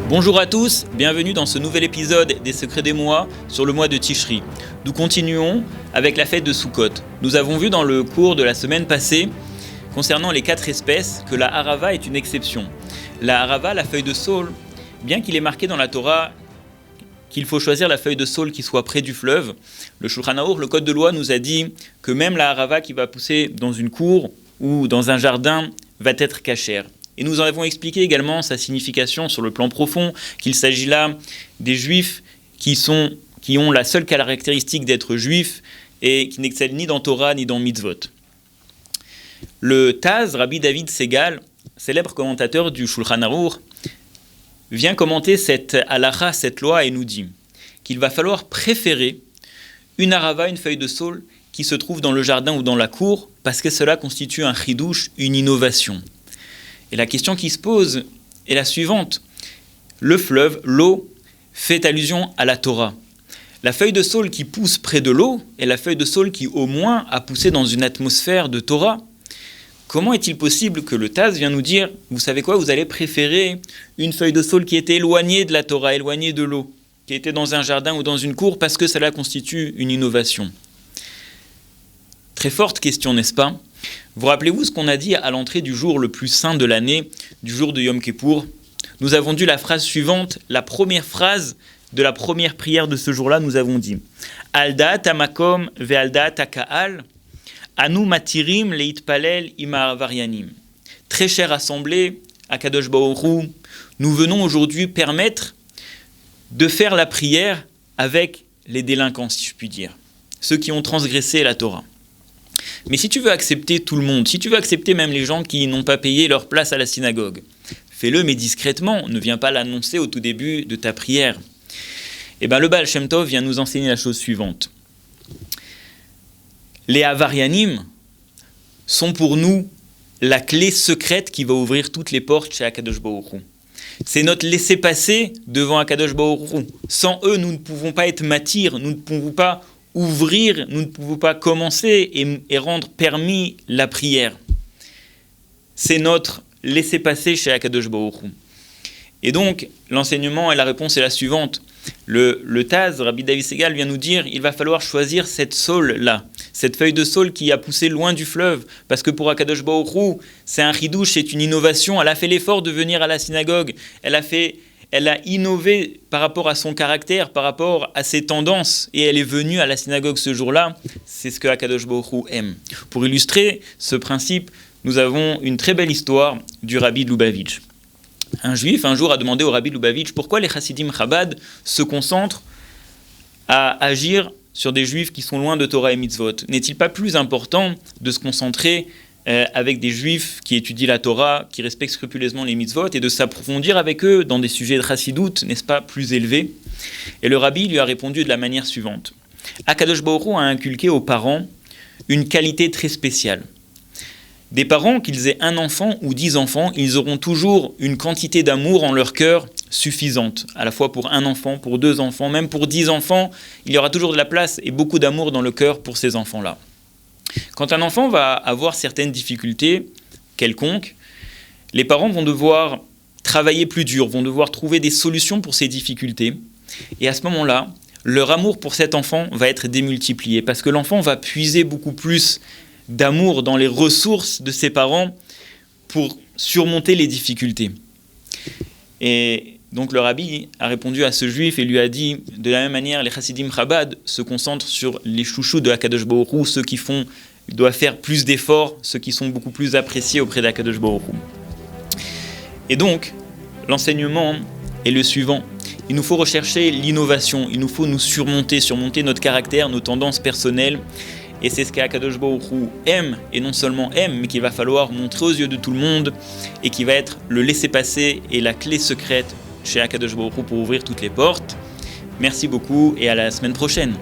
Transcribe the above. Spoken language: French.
Bonjour à tous, bienvenue dans ce nouvel épisode des Secrets des mois sur le mois de Tishri. Nous continuons avec la fête de Sukkot. Nous avons vu dans le cours de la semaine passée, concernant les 4 espèces, que la harava est une exception. La harava, la feuille de saule, bien qu'il est marqué dans la Torah qu'il faut choisir la feuille de saule qui soit près du fleuve, le Shulchan Aruch, le code de loi, nous a dit que même la harava qui va pousser dans une cour ou dans un jardin va être cachère. Et nous en avons expliqué également sa signification sur le plan profond, qu'il s'agit là des juifs qui ont la seule caractéristique d'être juifs et qui n'excellent ni dans Torah ni dans mitzvot. Le Taz, Rabbi David Segal, célèbre commentateur du Shulchan Aruch, vient commenter cette halakha, cette loi, et nous dit qu'il va falloir préférer une harava, une feuille de saule, qui se trouve dans le jardin ou dans la cour, parce que cela constitue un chidouche, une innovation. Et la question qui se pose est la suivante. Le fleuve, l'eau, fait allusion à la Torah. La feuille de saule qui pousse près de l'eau est la feuille de saule qui, au moins, a poussé dans une atmosphère de Torah. Comment est-il possible que le Taz vient nous dire, vous savez quoi, vous allez préférer une feuille de saule qui était éloignée de la Torah, éloignée de l'eau, qui était dans un jardin ou dans une cour, parce que cela constitue une innovation. Très forte question, n'est-ce pas ? Vous rappelez-vous ce qu'on a dit à l'entrée du jour le plus saint de l'année, du jour de Yom Kippour ? Nous avons dit la phrase suivante, la première phrase de la première prière de ce jour-là, nous avons dit « Al da'at hamakom ve'al da'at haka'al, anu matirim leitpalel ima varyanim » Très chère assemblée, Akadosh Baruch Hu, nous venons aujourd'hui permettre de faire la prière avec les délinquants, si je puis dire, ceux qui ont transgressé la Torah. Mais si tu veux accepter tout le monde, si tu veux accepter même les gens qui n'ont pas payé leur place à la synagogue, fais-le mais discrètement, ne viens pas l'annoncer au tout début de ta prière. Et bien le Baal Shem Tov vient nous enseigner la chose suivante. Les Avaryanim sont pour nous la clé secrète qui va ouvrir toutes les portes chez Akadosh Baruch Hu. C'est notre laissez-passer devant Akadosh Baruch Hu. Sans eux, nous ne pouvons pas être matir, nous ne pouvons pas ouvrir, nous ne pouvons pas commencer et rendre permis la prière. C'est notre laisser-passer chez Akadosh Baruch Hu. Et donc, l'enseignement et la réponse est la suivante. Le Taz, Rabbi David Segal, vient nous dire il va falloir choisir cette saule-là, cette feuille de saule qui a poussé loin du fleuve, parce que pour Akadosh Baruch Hu, c'est un chidouche, c'est une innovation. Elle a fait l'effort de venir à la synagogue, elle a innové par rapport à son caractère, par rapport à ses tendances, et elle est venue à la synagogue ce jour-là. C'est ce que Akadosh Baruch Hu aime. Pour illustrer ce principe, nous avons une très belle histoire du Rabbi de Lubavitch. Un juif, un jour, a demandé au Rabbi de Lubavitch pourquoi les Chassidim Chabad se concentrent à agir sur des juifs qui sont loin de Torah et mitzvot. N'est-il pas plus important de se concentrer avec des juifs qui étudient la Torah, qui respectent scrupuleusement les mitzvot, et de s'approfondir avec eux dans des sujets de chassidoute, n'est-ce pas, plus élevés ? Et le Rabbi lui a répondu de la manière suivante. Akadosh Baruch Hu a inculqué aux parents une qualité très spéciale. Des parents, qu'ils aient un enfant ou 10 enfants, ils auront toujours une quantité d'amour en leur cœur suffisante, à la fois pour un enfant, pour 2 enfants, même pour 10 enfants, il y aura toujours de la place et beaucoup d'amour dans le cœur pour ces enfants-là. Quand un enfant va avoir certaines difficultés quelconques, les parents vont devoir travailler plus dur, vont devoir trouver des solutions pour ces difficultés. Et à ce moment-là, leur amour pour cet enfant va être démultiplié, parce que l'enfant va puiser beaucoup plus d'amour dans les ressources de ses parents pour surmonter les difficultés. Et donc le Rabbi a répondu à ce juif et lui a dit, de la même manière, les Chassidim Chabad se concentrent sur les chouchous de Akadosh Baruch Hu, ceux qui doivent faire plus d'efforts, ceux qui sont beaucoup plus appréciés auprès d'Akadosh Baruch Hu. Et donc, l'enseignement est le suivant. Il nous faut rechercher l'innovation, il nous faut nous surmonter notre caractère, nos tendances personnelles. Et c'est ce qu'Akadosh Baruch Hu aime, et non seulement aime, mais qu'il va falloir montrer aux yeux de tout le monde, et qui va être le laisser-passer et la clé secrète chez Akadosh Baruch Hu pour ouvrir toutes les portes. Merci beaucoup et à la semaine prochaine.